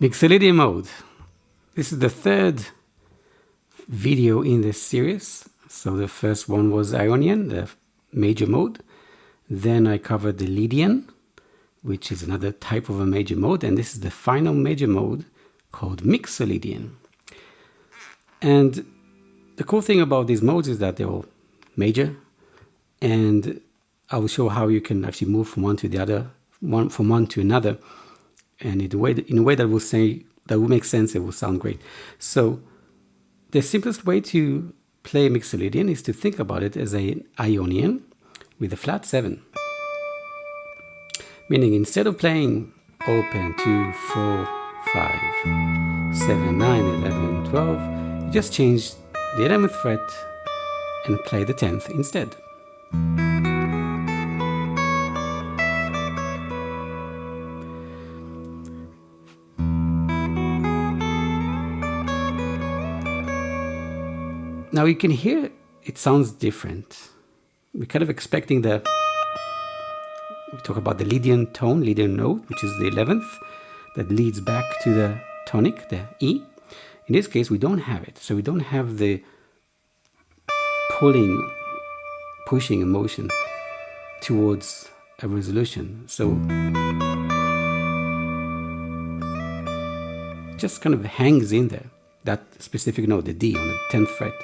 Mixolydian mode. This is the third video in this series. So the first one was Ionian, the major mode. Then I covered the Lydian, which is another type of a major mode. And this is the final major mode called Mixolydian. And the cool thing about these modes is that they're all major. And I will show how you can actually move from one to the other, from one to another. And in a way that will make sense, it will sound great. So the simplest way to play Mixolydian is to think about it as an Ionian with a flat 7. Meaning instead of playing open 2, 4, 5, 7, 9, 11, 12, you just change the 11th fret and play the 10th instead. Now you can hear it sounds different. We're kind of expecting we talk about the Lydian tone, Lydian note, which is the 11th, that leads back to the tonic, the E. In this case, we don't have it. So we don't have the pushing emotion towards a resolution. So it just kind of hangs in there, that specific note, the D on the 10th fret.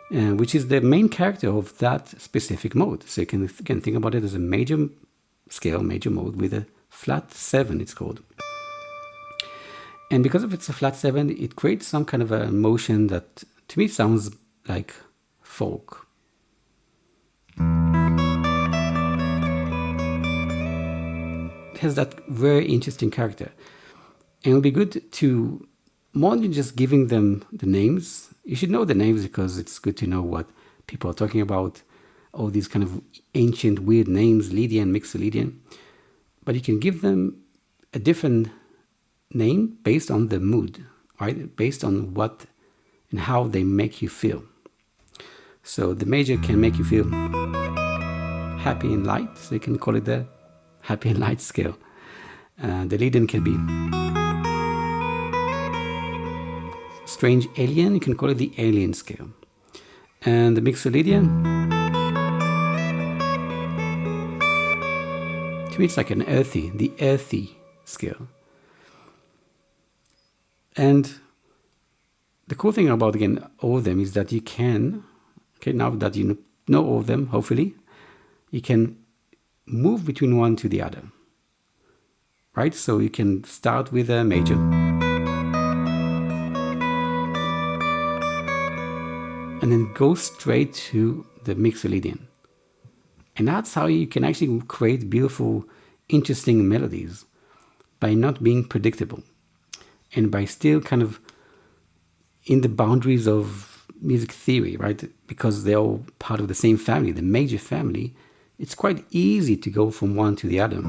Which is the main character of that specific mode. So you can think about it as a major scale, major mode with a flat 7, it's called. And because of it's a flat 7, it creates some kind of a motion that to me sounds like folk. It has that very interesting character. And it would be good to, more than just giving them the names, you should know the names because it's good to know what people are talking about, all these kind of ancient weird names, Lydian, Mixolydian. But you can give them a different name based on the mood, right? Based on what and how they make you feel. So the major can make you feel happy and light, so you can call it the happy and light scale. The Lydian can be strange alien, you can call it the alien scale. And the Mixolydian, to me it's like the earthy scale. And the cool thing about, again, all of them is that you can, now that you know all of them, hopefully, you can move between one to the other, right? So you can start with a major, and then go straight to the Mixolydian. And that's how you can actually create beautiful, interesting melodies, by not being predictable and by still kind of in the boundaries of music theory, right? Because they're all part of the same family, the major family. It's quite easy to go from one to the other.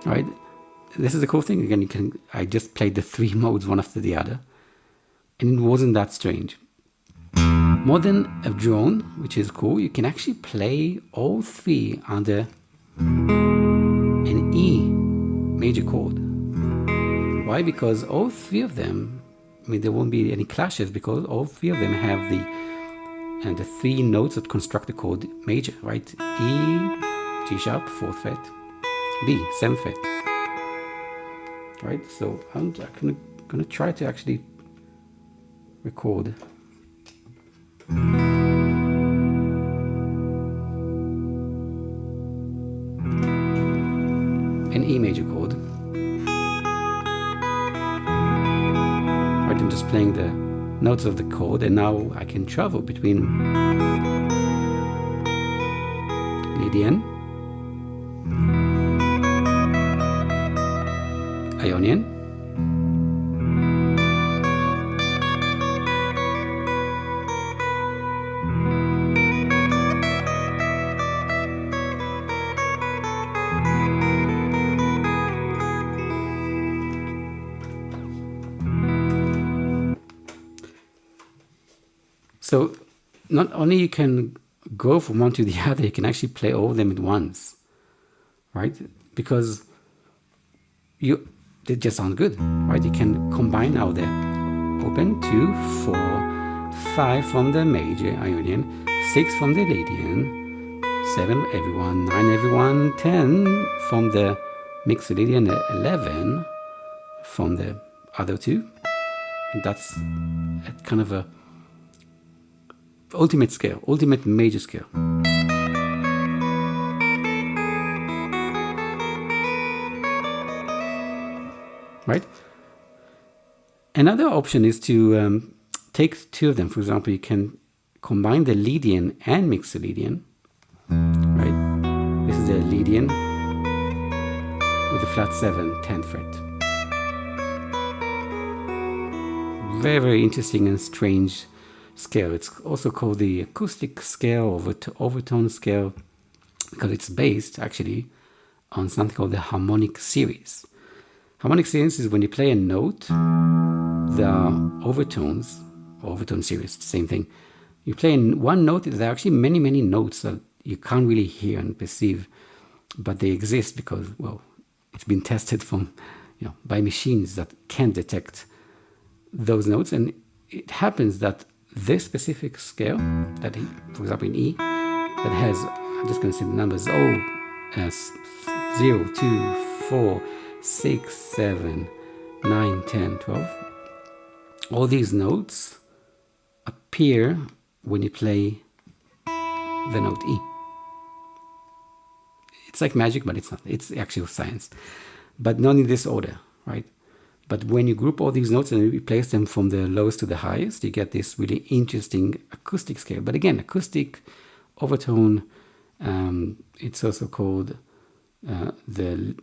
All right? This is the cool thing. Again, I just played the 3 modes one after the other, and it wasn't that strange. More than a drone, which is cool, you can actually play all 3 under an E major chord. Why? Because all 3 of them, I mean, there won't be any clashes because all 3 of them have the 3 notes that construct the chord major, right? E, G sharp, 4th fret, B, 7th fret. Right, so I'm gonna try to actually record an E major chord. Right, I'm just playing the notes of the chord, and now I can travel between Lydian, Ionian, so not only you can go from one to the other, you can actually play all of them at once. right? Because they just sound good, right? You can combine now the open 2, 4, 5 from the major Ionian, 6 from the Lydian, 7 everyone, 9 everyone, 10 from the Mixolydian, 11 from the other two. That's kind of a ultimate scale, ultimate major scale. Right? Another option is to take two of them. For example, you can combine the Lydian and Mixolydian. Right? This is the Lydian with the flat 7, 10th fret. Very, very interesting and strange scale. It's also called the acoustic scale or overtone scale because it's based actually on something called the harmonic series. Harmonic series is when you play a note, the overtones, overtone series, same thing. You play in one note, there are actually many, many notes that you can't really hear and perceive, but they exist because, well, it's been tested from, by machines that can detect those notes. And it happens that this specific scale, that for example in E, that has, I'm just going to say the numbers, 0, 2, 4, 6, 7, 9, 10, 12. All these notes appear when you play the note E. It's like magic, but it's not. It's actual science. But not in this order, right? But when you group all these notes and you place them from the lowest to the highest, you get this really interesting acoustic scale. But again, acoustic, overtone, it's also called the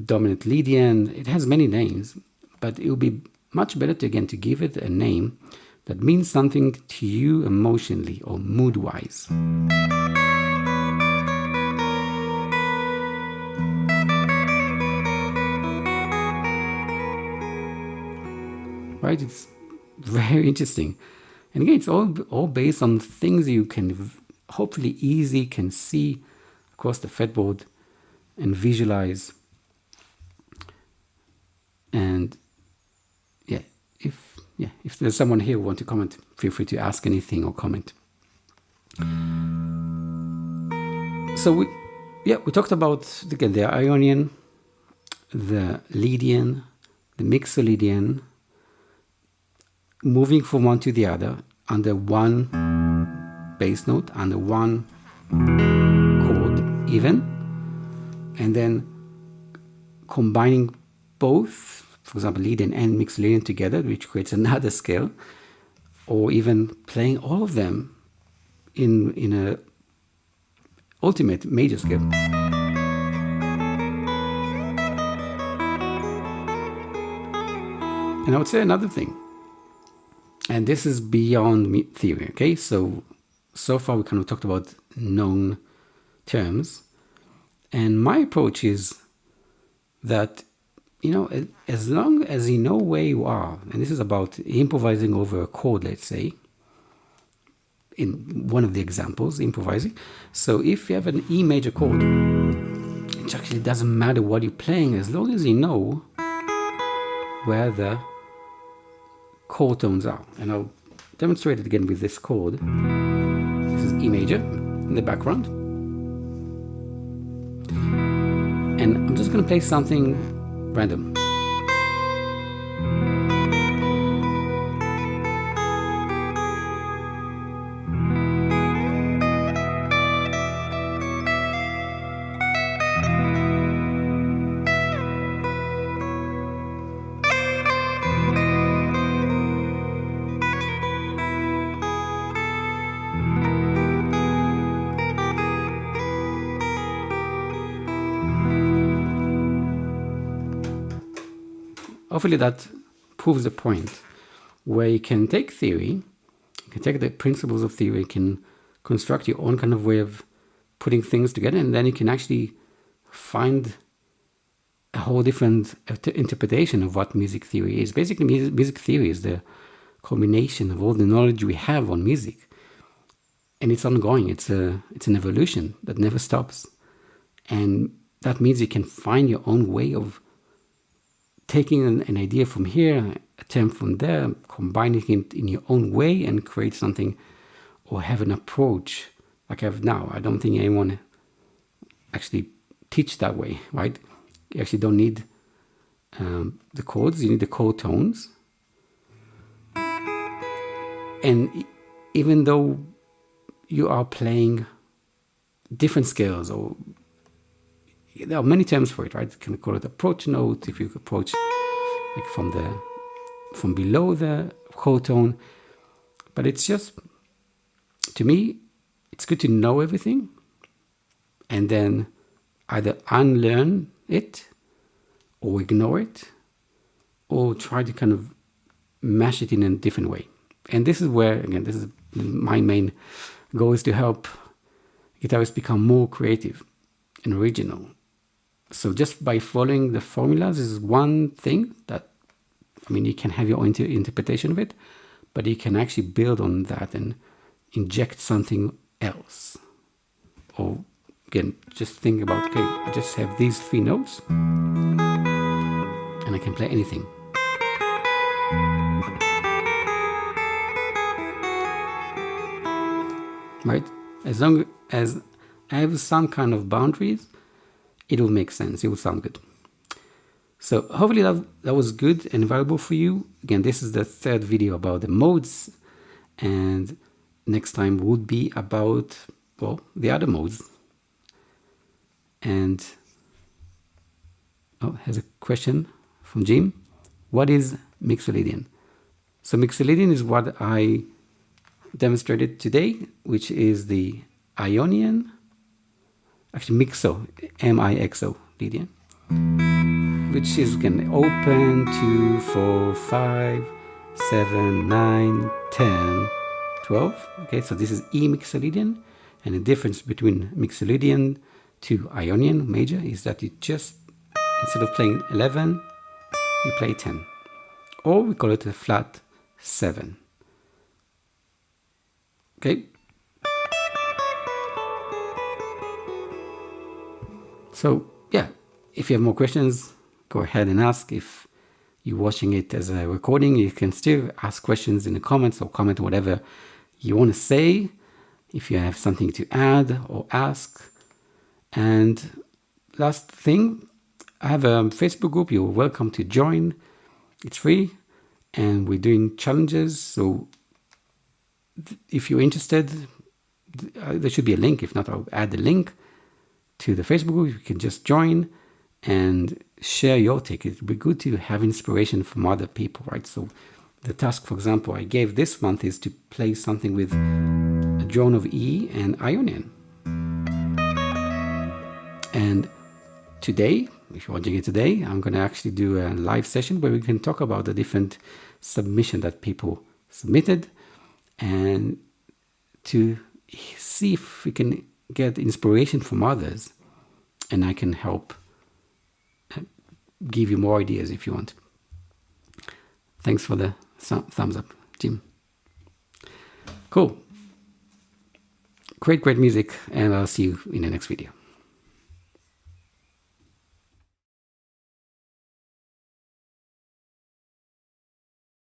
dominant Lydian. It has many names, but it would be much better to give it a name that means something to you emotionally or mood-wise. Right? It's very interesting. And again, it's all based on things you can hopefully easily can see across the fretboard and visualize. And if there's someone here who wants to comment, feel free to ask anything or comment. So we talked about again the Ionian, the Lydian, the Mixolydian, moving from one to the other under one bass note, under one chord even, and then combining both, for example, Lydian and Mixolydian together, which creates another scale, or even playing all of them in a ultimate major scale. And I would say another thing, and this is beyond theory, okay? So far we kind of talked about known terms, and my approach is that, as long as you know where you are, and this is about improvising over a chord, let's say, in one of the examples, improvising. So if you have an E major chord, it actually doesn't matter what you're playing as long as you know where the chord tones are. And I'll demonstrate it again with this chord. This is E major in the background. And I'm just going to play something random. Hopefully that proves the point where you can take theory, you can take the principles of theory, you can construct your own kind of way of putting things together, and then you can actually find a whole different interpretation of what music theory is. Basically, music theory is the combination of all the knowledge we have on music. And it's ongoing. It's an evolution that never stops. And that means you can find your own way of taking an idea from here, a term from there, combining it in your own way and create something, or have an approach like I have now. I don't think anyone actually teach that way, right? You actually don't need the chords, you need the chord tones. And even though you are playing different scales, or there are many terms for it, right? You can call it approach note, if you approach like from below the chord tone. But it's just, to me, it's good to know everything and then either unlearn it or ignore it, or try to kind of mash it in a different way. And this is where, again, this is my main goal, is to help guitarists become more creative and original. So just by following the formulas is one thing that, I mean, you can have your own interpretation of it, but you can actually build on that and inject something else. Or again, just think about, okay, I just have these 3 notes and I can play anything. Right? As long as I have some kind of boundaries, it will make sense. It will sound good. So hopefully that was good and valuable for you. Again, this is the 3rd video about the modes, and next time would be about, well, the other modes. And here's a question from Jim. What is Mixolydian? So Mixolydian is what I demonstrated today, which is the Ionian, actually Mixo, Lydian, which is again open 2, 4, 5, 7, 9, 10, 12. Okay, so this is E Mixolydian, and the difference between Mixolydian to Ionian major is that you just, instead of playing 11, you play 10, or we call it a flat 7. Okay. So yeah, if you have more questions, go ahead and ask. If you're watching it as a recording, you can still ask questions in the comments, or comment whatever you want to say, if you have something to add or ask. And last thing, I have a Facebook group. You're welcome to join. It's free, and we're doing challenges. So if you're interested, there should be a link. If not, I'll add the link to the Facebook group. You can just join and share your take. It would be good to have inspiration from other people, right? So the task, for example, I gave this month is to play something with a drone of E and Ionian. And today, if you're watching it today, I'm going to actually do a live session where we can talk about the different submission that people submitted, and to see if we can get inspiration from others, and I can help give you more ideas if you want. Thanks for the thumbs up, Jim. Cool. Great music, and I'll see you in the next video.